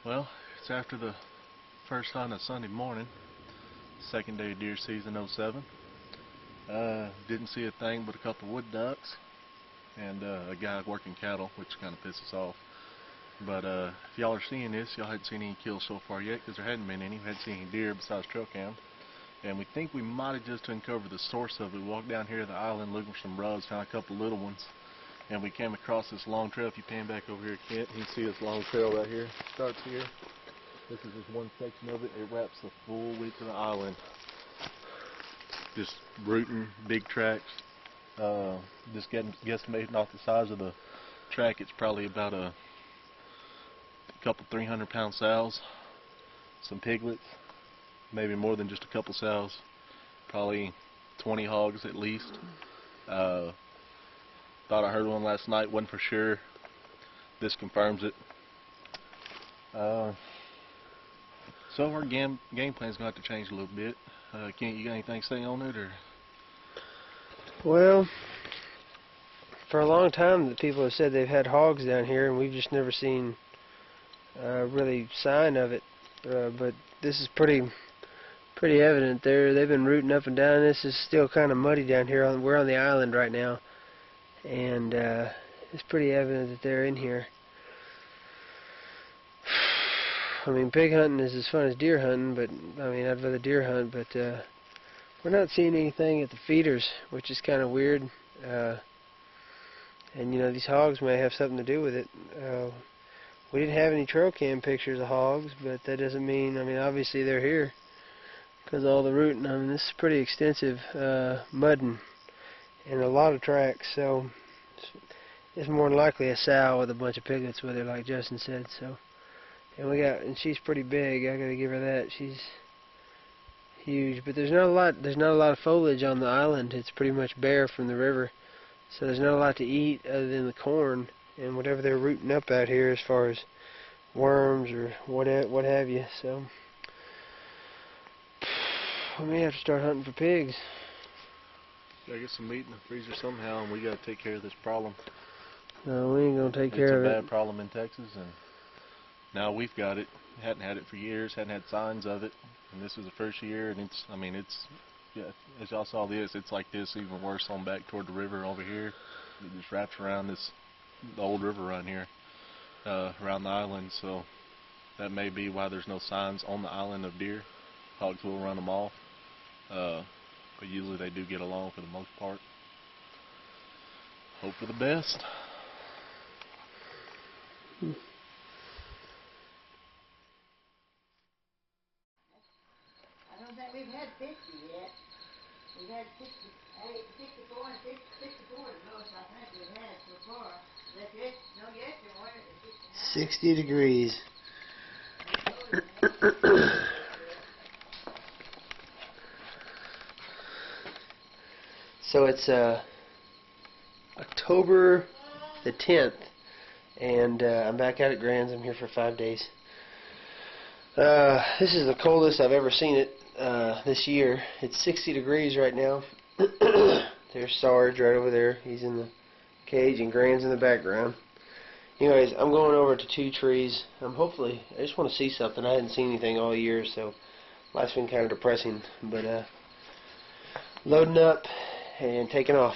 Well, it's after the first hunt of Sunday morning, second day of deer season '07. Didn't see a thing but a couple wood ducks and a guy working cattle, which kind of pisses off. But if y'all are seeing this, y'all hadn't seen any kills so far yet because there hadn't been any. We hadn't seen any deer besides trail cam. And we think we might have just uncovered the source of it. We walked down here to the island looking for some rubs, found a couple little ones, and we came across this long trail. If you pan back over here, Kent, you can see this long trail right here. Starts here. This is just one section of it. It wraps the full width of the island. Just rooting, big tracks. Just guesstimating off the size of the track, it's probably about a couple 300-pound sows, some piglets, maybe more than just a couple sows, probably 20 hogs at least. Thought I heard one last night, wasn't for sure. This confirms it. So our game plan's gonna have to change a little bit. Kent, you got anything to say on it, or? Well, for a long time, the people have said they've had hogs down here, and we've just never seen really sign of it. But this is pretty evident. They've been rooting up and down. This is still kind of muddy down here. We're on the island right now, and it's pretty evident that they're in here. I mean, pig hunting is as fun as deer hunting, but I mean, I'd rather deer hunt. But we're not seeing anything at the feeders, which is kind of weird. And you know, these hogs may have something to do with it. We didn't have any trail cam pictures of hogs, but that doesn't mean, I mean, obviously they're here because all the rooting. I mean, this is pretty extensive mudding and a lot of tracks, so it's more than likely a sow with a bunch of piglets with her, like Justin said. So, and she's pretty big. I gotta give her that. She's huge, but there's not a lot. There's not a lot of foliage on the island. It's pretty much bare from the river, so there's not a lot to eat other than the corn and whatever they're rooting up out here as far as worms or what have you. So we may have to start hunting for pigs. Gotta get some meat in the freezer somehow, and we gotta take care of this problem. No, we ain't gonna take care of it. It's a bad problem in Texas, and now we've got it. Hadn't had it for years, hadn't had signs of it, and this is the first year, and it's, I mean, it's, yeah, as y'all saw this, it's like this, even worse on back toward the river over here. It just wraps around the old river run here, around the island, so that may be why there's no signs on the island of deer. Hogs will run them off, but usually they do get along for the most part. Hope for the best. I don't think we've had 50 yet. We've had 64 and 64 is the most I think we've had so far. Yesterday morning it was 60 degrees. So it's October the 10th, and I'm back out at Grand's. I'm here for 5 days. This is the coldest I've ever seen it this year. It's 60 degrees right now. There's Sarge right over there. He's in the cage, and Grand's in the background. Anyways, I'm going over to 2 trees. I just want to see something. I hadn't seen anything all year, so life's been kind of depressing. But loading up and taking off.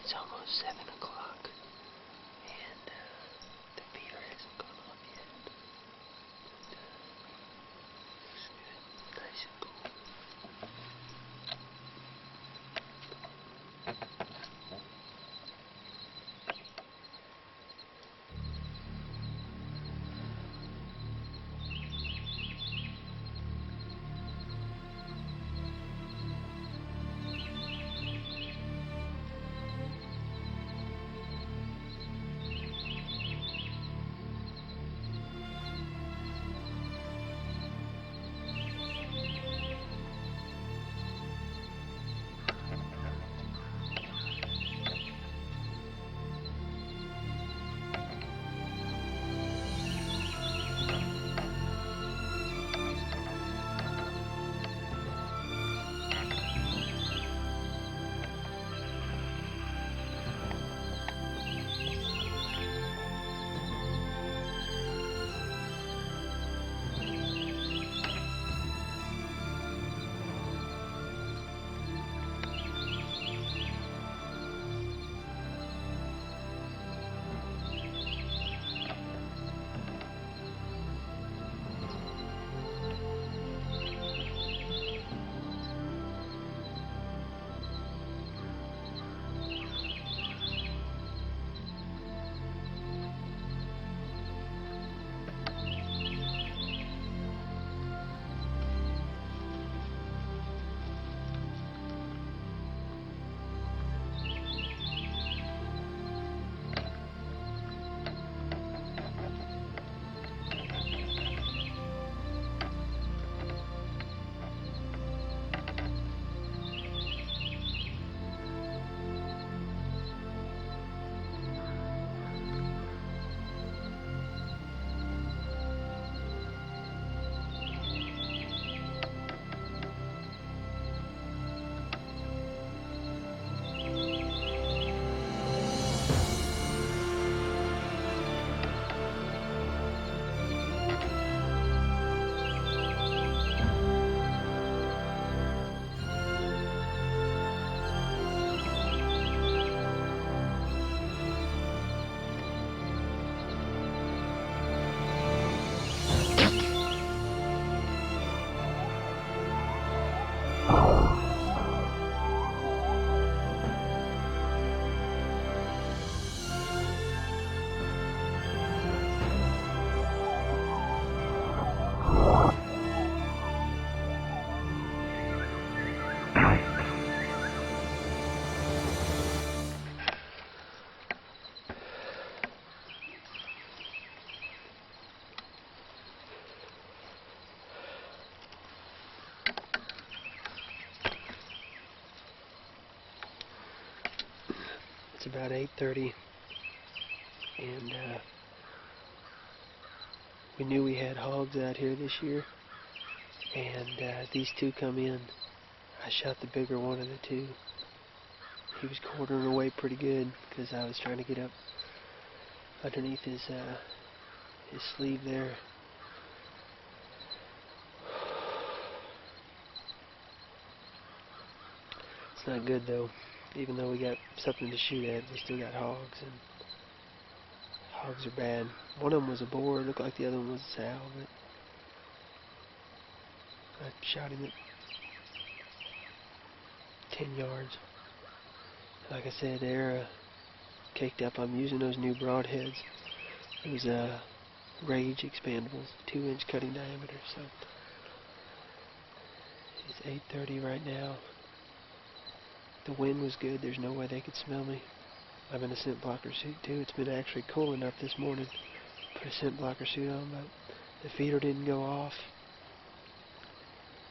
It's almost 7 o'clock, and the feeder hasn't gone off yet. Looks good, nice and cool. It's about 8:30, and we knew we had hogs out here this year, and these two come in. I shot the bigger one of the two. He was quartering away pretty good because I was trying to get up underneath his sleeve there. It's not good though. Even though we got something to shoot at, we still got hogs, and hogs are bad. One of them was a boar. It looked like the other one was a sow, but I shot him at 10 yards. Like I said, they're caked up. I'm using those new broadheads. Those Rage expandables, 2-inch cutting diameter. So it's 8:30 right now. The wind was good. There's no way they could smell me. I'm in a scent blocker suit too. It's been actually cool enough this morning. Put a scent blocker suit on, but the feeder didn't go off.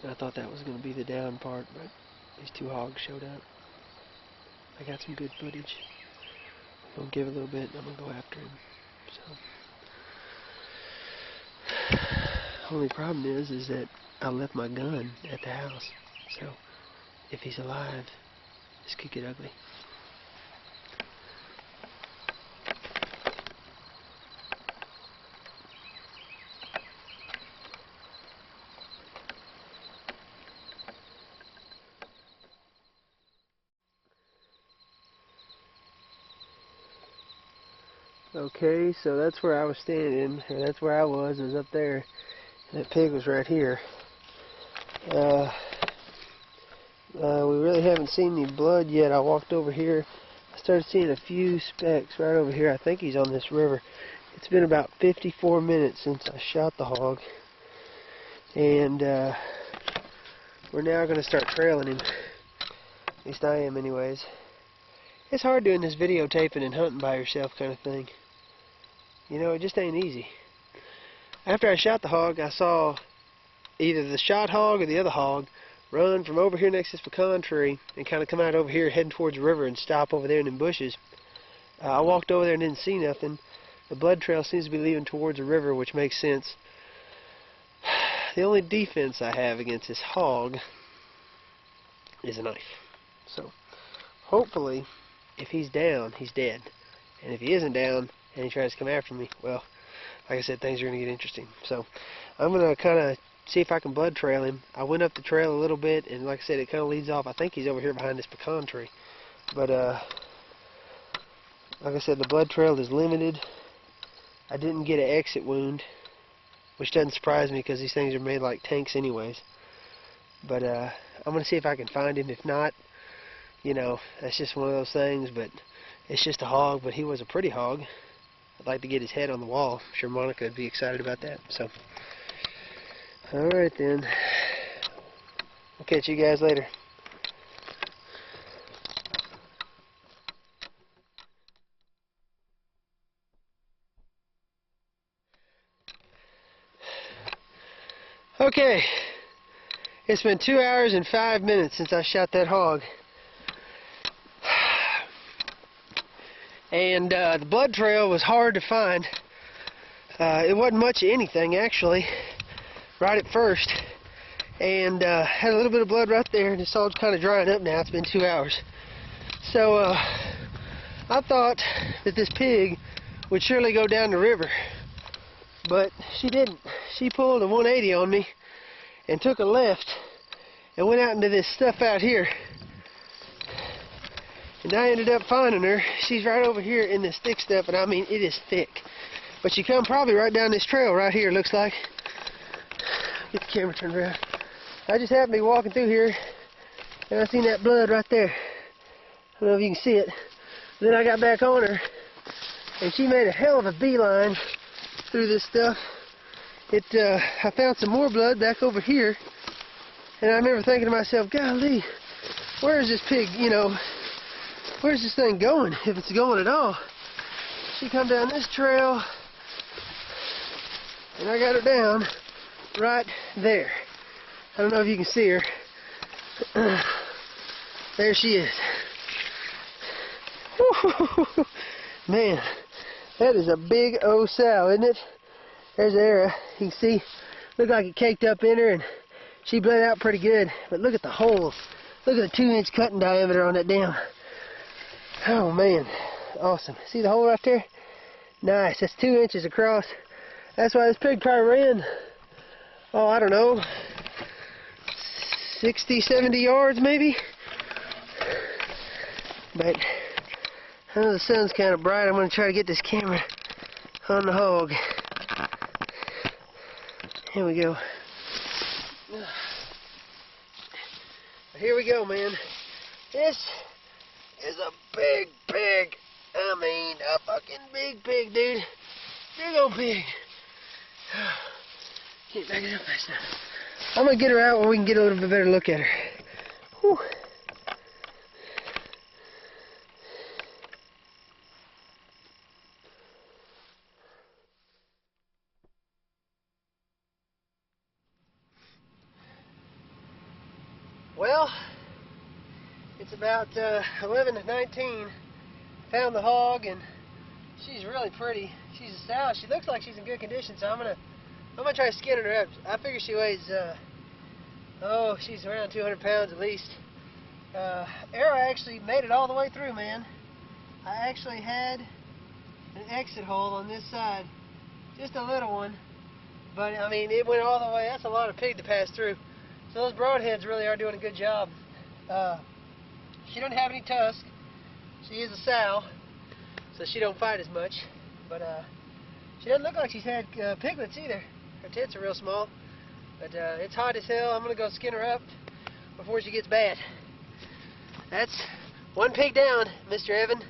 And I thought that was going to be the down part, but these two hogs showed up. I got some good footage. I'm going to give a little bit and I'm going to go after him. So, only problem is that I left my gun at the house. So, if he's alive, this could get ugly. Okay, so that's where I was standing, or that's where I was up there. And that pig was right here. We really haven't seen any blood yet. I walked over here. I started seeing a few specks right over here. I think he's on this river. It's been about 54 minutes since I shot the hog. And we're now going to start trailing him. At least I am anyways. It's hard doing this videotaping and hunting by yourself kind of thing. You know, it just ain't easy. After I shot the hog, I saw either the shot hog or the other hog run from over here next to this pecan tree and kind of come out over here heading towards the river and stop over there in them bushes. I walked over there and didn't see nothing. The blood trail seems to be leading towards the river, which makes sense. The only defense I have against this hog is a knife. So, hopefully, if he's down, he's dead. And if he isn't down and he tries to come after me, well, like I said, things are going to get interesting. So, I'm going to kind of see if I can blood trail him. I went up the trail a little bit, and like I said, it kind of leads off. I think he's over here behind this pecan tree. But, like I said, the blood trail is limited. I didn't get an exit wound, which doesn't surprise me because these things are made like tanks anyways. But, I'm going to see if I can find him. If not, you know, that's just one of those things, but it's just a hog, but he was a pretty hog. I'd like to get his head on the wall. I'm sure Monica would be excited about that. So, alright then. I'll catch you guys later. Okay. It's been 2 hours and 5 minutes since I shot that hog. And the blood trail was hard to find. It wasn't much of anything actually, right at first. And had a little bit of blood right there, and it's all kind of drying up now. It's been 2 hours. So I thought that this pig would surely go down the river, but she didn't. She pulled a 180 on me and took a left and went out into this stuff out here. And I ended up finding her. She's right over here in this thick stuff, and I mean, it is thick. But she come probably right down this trail right here, looks like. Get the camera turned around. I just happened to be walking through here, and I seen that blood right there. I don't know if you can see it. Then I got back on her, and she made a hell of a beeline through this stuff. I found some more blood back over here, and I remember thinking to myself, golly, where is this pig, you know, where's this thing going, if it's going at all? She come down this trail, and I got her down right there. I don't know if you can see her. There she is. Whew. Man, that is a big old sow, isn't it? There's the arrow. You can see, looked like it caked up in her, and she bled out pretty good. But look at the hole. Look at the 2-inch cutting diameter on that dam. Oh man, awesome. See the hole right there? Nice. That's 2 inches across. That's why this pig probably ran, oh, I don't know, 60, 70 yards maybe. But I know the sun's kind of bright. I'm going to try to get this camera on the hog. Here we go. Here we go, man. This is a big pig. I mean, a fucking big pig, dude. Big old pig. Can't back it up fast enough. I'm going to get her out where we can get a little bit better look at her. Whew. Well, it's about 11 to 19. Found the hog, and she's really pretty. She's a sow. She looks like she's in good condition, so I'm gonna try skinning her up. I figure she weighs she's around 200 pounds at least. Arrow actually made it all the way through, man. I actually had an exit hole on this side, just a little one, but I mean it went all the way. That's a lot of pig to pass through. So those broadheads really are doing a good job. She doesn't have any tusk. She is a sow, so she don't fight as much. But she doesn't look like she's had piglets either. Her tits are real small. But it's hot as hell. I'm gonna go skin her up before she gets bad. That's one pig down, Mr. Evan.